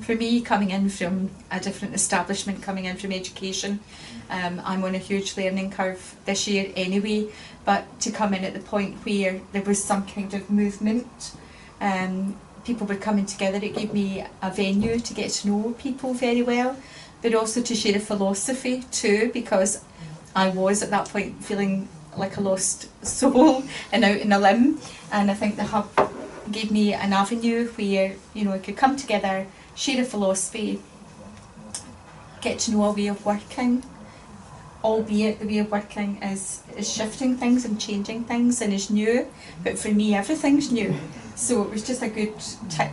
for me, coming in from a different establishment, coming in from education, I'm on a huge learning curve this year anyway, but to come in at the point where there was some kind of movement, people were coming together, it gave me a venue to get to know people very well, but also to share a philosophy too, because I was at that point feeling like a lost soul and out in a limb, and I think the hub gave me an avenue where, you know, I could come together, share a philosophy, get to know a way of working, albeit the way of working is shifting things and changing things and is new, but for me everything's new, so it was just a good,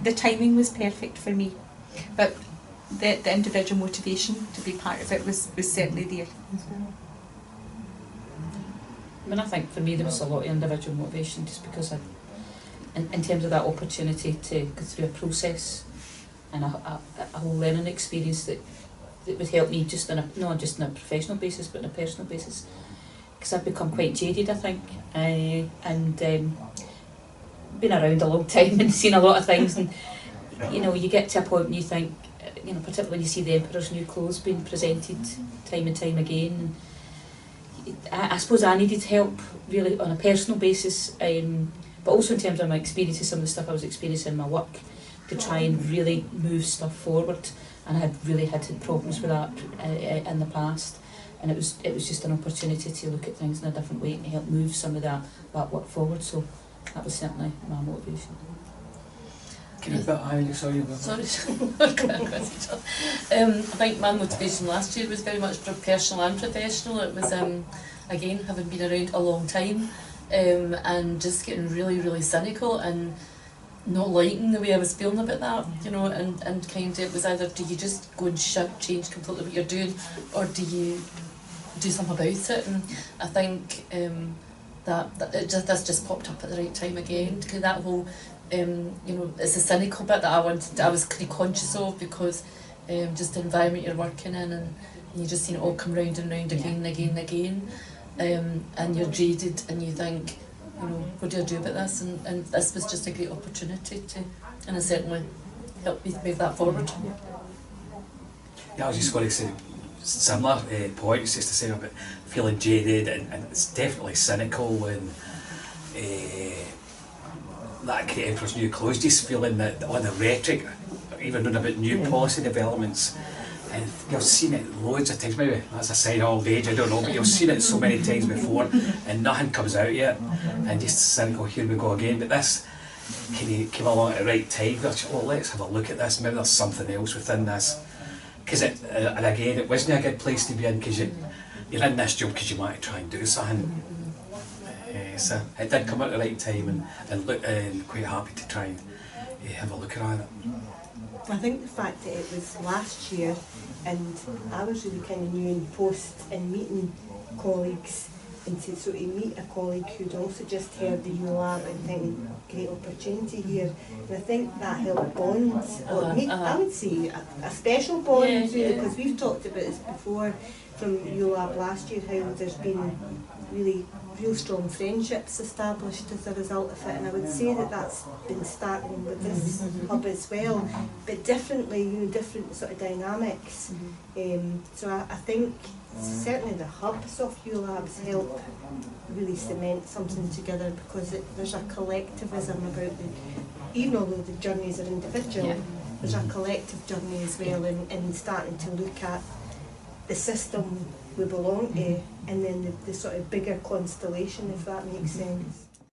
the timing was perfect for me, but the individual motivation to be part of it was certainly there as well. I mean, I think for me there was a lot of individual motivation just because in terms of that opportunity to go through a process and a whole learning experience that would help me just not just on a professional basis but on a personal basis, because I've become quite jaded, I think, and been around a long time and seen a lot of things, and you know, you get to a point and you think, you know, particularly when you see the Emperor's New Clothes being presented time and time again, and I suppose I needed help really on a personal basis, but also in terms of my experiences, some of the stuff I was experiencing in my work, to try and really move stuff forward, and I had really had problems with that in the past, and it was just an opportunity to look at things in a different way and help move some of that work forward, so that was certainly my motivation. Can I put sorry. I think my motivation last year was very much for personal and professional. It was, again, having been around a long time, and just getting really, really cynical and not liking the way I was feeling about that, you know, and kind of, it was either do you just go and change completely what you're doing, or do you do something about it? And I think that's just popped up at the right time again, because that whole you know, it's a cynical bit that I was kind of conscious of, because just the environment you're working in, and you just seen it all come round and round again and again and again, and you're jaded and you think, you know, what do I do about this? And this was just a great opportunity to, and it certainly helped me move that forward. Yeah, I was just going to say similar points, just to say about feeling jaded, and it's definitely cynical, and that kind of Emperor's New Clothes, just feeling that on the rhetoric, even on about new policy developments, and you've seen it loads of times, maybe that's a sign of old age, I don't know, but you've seen it so many times before and nothing comes out yet, and just cynical, here we go again. But this came along at the right time, oh, let's have a look at this, maybe there's something else within this, because and again, it wasn't a good place to be in, because you're in this job because you want to try and do something. So it did come at the right time, and quite happy to try and have a look at it. I think the fact that it was last year, and I was really kind of new in post and meeting colleagues, and to meet a colleague who'd also just heard the ULAB and thinking, great opportunity here, and I think that helped bonds, or I would say a special bond, really, because we've talked about this before from ULAB last year, how there's been real strong friendships established as a result of it, and I would say that that's been starting with this hub as well, but differently, you know, different sort of dynamics. So I think certainly the hubs of ULABs help really cement something together, because there's a collectivism about even although the journeys are individual, there's a collective journey as well, in starting to look at the system we belong to, and then the sort of bigger constellation, if that makes sense.